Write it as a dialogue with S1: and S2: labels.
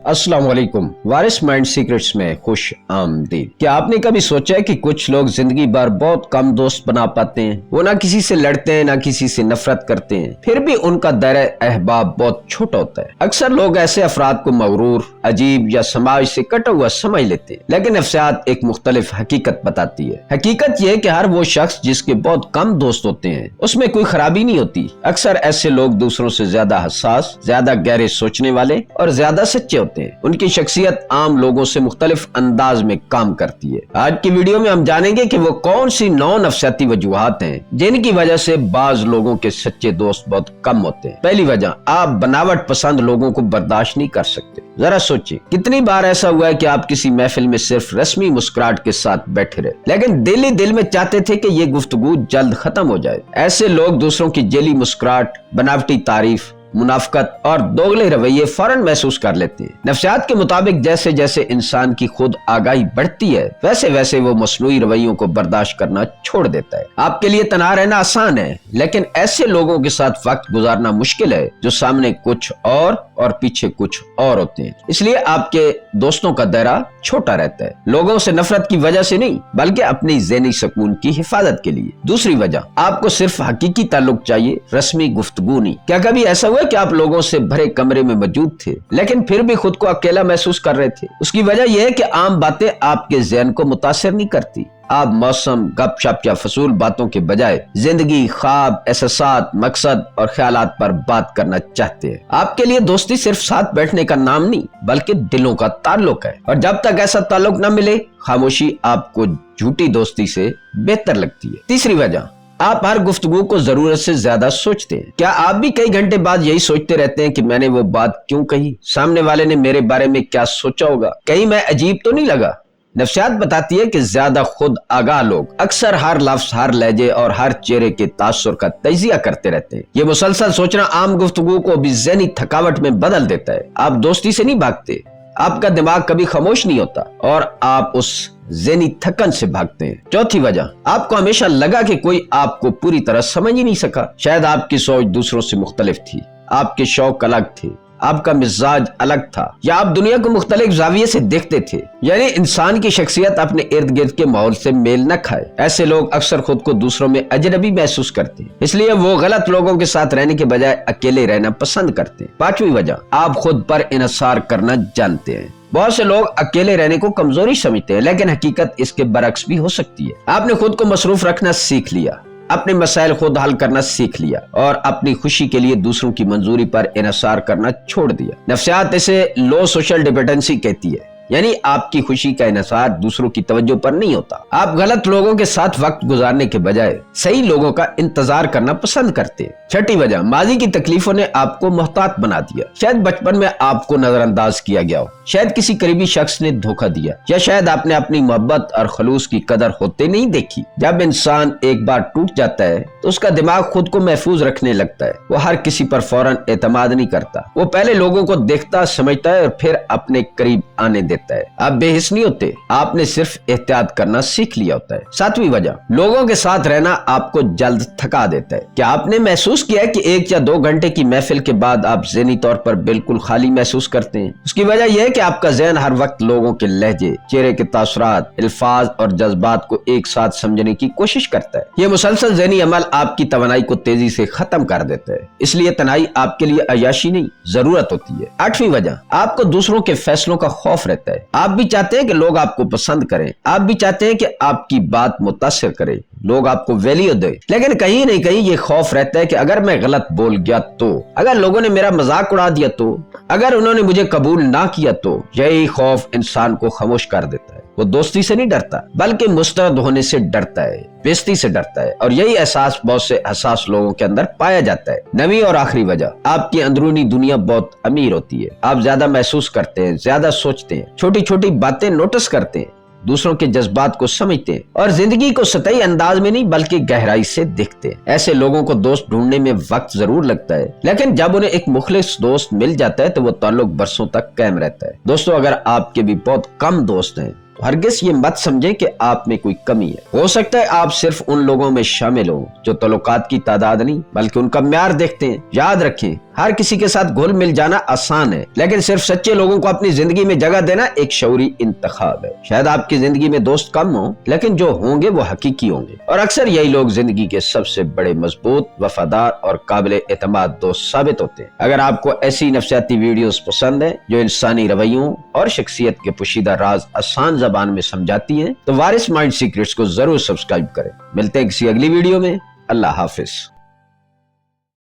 S1: अस्सलाम वालेकुम। वारिस mind secrets में खुश आमदीद। क्या आपने कभी सोचा है कि कुछ लोग जिंदगी भर बहुत कम दोस्त बना पाते हैं? वो ना किसी से लड़ते हैं, ना किसी से नफरत करते हैं, फिर भी उनका दायरा अहबाब बहुत छोटा होता है। अक्सर लोग ऐसे अफराद को मगरूर, अजीब या समाज से कटा हुआ समझ लेते हैं, लेकिन नफ्सियात एक मुख्तलिफ हकीकत बताती है। हकीकत यह है कि हर वो शख्स जिसके बहुत कम दोस्त होते हैं उसमें कोई खराबी नहीं होती। अक्सर ऐसे लोग दूसरों से ज्यादा हसास, ज्यादा गहरे सोचने वाले और ज्यादा सच्चे होते हैं। उनकी शख्सियत आम लोगों से मुख्तलिफ अंदाज में काम करती है। आज की वीडियो में हम जानेंगे कि वो कौन सी 9 नफ्सियाती वजूहात हैं जिनकी वजह से बाज लोगों के सच्चे दोस्त बहुत कम होते हैं। पहली वजह, आप बनावट पसंद लोगों को बर्दाश्त नहीं कर सकते। जरा सोचिए, कितनी बार ऐसा हुआ है कि आप किसी महफिल में सिर्फ रस्मी मुस्कुराहट के साथ बैठे रहे, लेकिन दिल ही दिल में चाहते थे कि ये गुफ्तगू जल्द खत्म हो जाए। ऐसे लोग दूसरों की जेली मुस्कुराहट, बनावटी तारीफ, मुनाफकत और दोगले रवैये फौरन महसूस कर लेते हैं। नफ्सियात के मुताबिक जैसे जैसे इंसान की खुद आगाही बढ़ती है, वैसे वैसे वो मसनूई रवैयों को बर्दाश्त करना छोड़ देता है। आपके लिए तन्हा रहना आसान है, लेकिन ऐसे लोगों के साथ वक्त गुजारना मुश्किल है जो सामने कुछ और पीछे कुछ और होते हैं। इसलिए आपके दोस्तों का दायरा छोटा रहता है, लोगों से नफरत की वजह से नहीं, बल्कि अपनी ज़हनी सुकून की हिफाजत के लिए। दूसरी वजह, आपको सिर्फ हकीकी ताल्लुक चाहिए, रस्मी गुफ्तगू नहीं। क्या कभी ऐसा हुआ कि आप लोगों से भरे कमरे में मौजूद थे, लेकिन फिर भी खुद को अकेला महसूस कर रहे थे? उसकी वजह यह है कि आम बातें आपके ज़हन को मुतासिर नहीं करती। आप मौसम, गपशप या फसूल बातों के बजाय जिंदगी, ख्वाब, एहसासात, मकसद और ख्यालात पर बात करना चाहते हैं। आपके लिए दोस्ती सिर्फ साथ बैठने का नाम नहीं, बल्कि दिलों का ताल्लुक है, और जब तक ऐसा ताल्लुक न मिले, खामोशी आपको झूठी दोस्ती से बेहतर लगती है। तीसरी वजह, आप हर गुफ्तगू को जरूरत से ज्यादा सोचते हैं। क्या आप भी कई घंटे बाद यही सोचते रहते हैं कि मैंने वो बात क्यों कही, सामने वाले ने मेरे बारे में क्या सोचा होगा, कहीं मैं अजीब तो नहीं लगा? नफ्सियात बताती है कि ज्यादा खुद आगाह लोग अक्सर हर लफ्ज, हर लहजे और हर चेहरे के तासुर का तजिया करते रहते हैं। ये मुसलसल सोचना आम गुफ्तगू को भी ज़हनी थकावट में बदल देता है। आप दोस्ती से नहीं भागते, आपका दिमाग कभी खामोश नहीं होता और आप उस ज़हनी थकन से भागते हैं। चौथी वजह, आपको हमेशा लगा कि कोई आपको पूरी तरह समझ ही नहीं सका। शायद आपकी सोच दूसरों से मुख्तलिफ थी, आपके शौक अलग थे, आपका मिजाज अलग था, या आप दुनिया को मुख्तलिफ जाविये से देखते थे। यानी इंसान की शख्सियत अपने इर्द गिर्द के माहौल से मेल न खाए। ऐसे लोग अक्सर खुद को दूसरों में अजनबी महसूस करते हैं, इसलिए वो गलत लोगों के साथ रहने के बजाय अकेले रहना पसंद करते हैं। पांचवी वजह, आप खुद पर इन्हिसार करना जानते हैं। बहुत से लोग अकेले रहने को कमजोरी समझते हैं, लेकिन हकीकत इसके बरक्स भी हो सकती है। आपने खुद को मसरूफ रखना सीख लिया, अपने मसाइल खुद हल करना सीख लिया और अपनी खुशी के लिए दूसरों की मंजूरी पर इन्हिसार करना छोड़ दिया। नफ्सियात इसे लो सोशल डिपेंडेंसी कहती है, यानी आपकी खुशी का इन्हिसार दूसरों की तवज्जो पर नहीं होता। आप गलत लोगों के साथ वक्त गुजारने के बजाय सही लोगों का इंतजार करना पसंद करते हैं। छठी वजह, माजी की तकलीफों ने आपको मोहतात बना दिया। शायद बचपन में आपको नजरअंदाज किया गया हो, शायद किसी करीबी शख्स ने धोखा दिया, या शायद आपने अपनी मोहब्बत और खलूस की कदर होते नहीं देखी। जब इंसान एक बार टूट जाता है तो उसका दिमाग खुद को महफूज रखने लगता है। वो हर किसी पर फौरन एतमाद नहीं करता, वो पहले लोगों को देखता, समझता है और फिर अपने करीब आने देता है। आप बेहिस नहीं होते, आपने सिर्फ एहतियात करना सीख लिया होता है। सातवीं वजह, लोगों के साथ रहना आपको जल्द थका देता है। क्या आपने महसूस किया है कि 1 या 2 घंटे की महफिल के बाद आप ज़हनी तौर पर बिल्कुल खाली महसूस करते हैं? उसकी वजह यह है कि आपका ज़हन हर वक्त लोगों के लहजे, चेहरे के तासुरात, अल्फाज और जज्बात को एक साथ समझने की कोशिश करता है। ये मुसलसल ज़हनी अमल आपकी तवानाई को तेजी से खत्म कर देता है, इसलिए तन्हाई आपके लिए अयाशी नहीं, जरूरत होती है। आठवीं वजह, आपको दूसरों के फैसलों का खौफ रहता है। आप भी चाहते हैं कि लोग आपको पसंद करें, आप भी चाहते हैं कि आपकी बात मुतासिर करे, लोग आपको वैल्यू दे, लेकिन कहीं नहीं कहीं ये खौफ रहता है कि अगर मैं गलत बोल गया तो, अगर लोगों ने मेरा मजाक उड़ा दिया तो, अगर उन्होंने मुझे कबूल ना किया तो। यही खौफ इंसान को खामोश कर देता है। वो दोस्ती से नहीं डरता, बल्कि मुस्तरद होने से डरता है, बेइज्जती से डरता है, और यही एहसास बहुत से हसास लोगों के अंदर पाया जाता है। नवीं और आखिरी वजह, आपकी अंदरूनी दुनिया बहुत अमीर होती है। आप ज्यादा महसूस करते हैं, ज्यादा सोचते हैं, छोटी छोटी बातें नोटिस करते हैं, दूसरों के जज्बात को समझते हैं और जिंदगी को सतही अंदाज में नहीं बल्कि गहराई से देखते हैं। ऐसे लोगों को दोस्त ढूंढने में वक्त जरूर लगता है, लेकिन जब उन्हें एक मुखलिस दोस्त मिल जाता है तो वो ताल्लुक बरसों तक कायम रहता है। दोस्तों, अगर आपके भी बहुत कम दोस्त हैं तो हरगिज़ ये मत समझें कि आप में कोई कमी है। हो सकता है आप सिर्फ उन लोगों में शामिल हो जो तल्लुकात की तादाद नहीं बल्कि उनका म्यार देखते हैं। याद रखें, हर किसी के साथ घुल मिल जाना आसान है, लेकिन सिर्फ सच्चे लोगों को अपनी जिंदगी में जगह देना एक शऊरी इंतखाब है। शायद आपकी जिंदगी में दोस्त कम हो, लेकिन जो होंगे वो हकीकी होंगे, और अक्सर यही लोग जिंदगी के सबसे बड़े मजबूत, वफादार और काबिल एतमाद दोस्त साबित होते हैं। अगर आपको ऐसी नफ्सियाती वीडियोस पसंद है जो इंसानी रवैयों और शख्सियत के पोशीदा राज आसान ज़बान में समझाती हैं, तो वारिस माइंड सीक्रेट्स को जरूर सब्सक्राइब करें। मिलते हैं किसी अगली वीडियो में। अल्लाह हाफिज।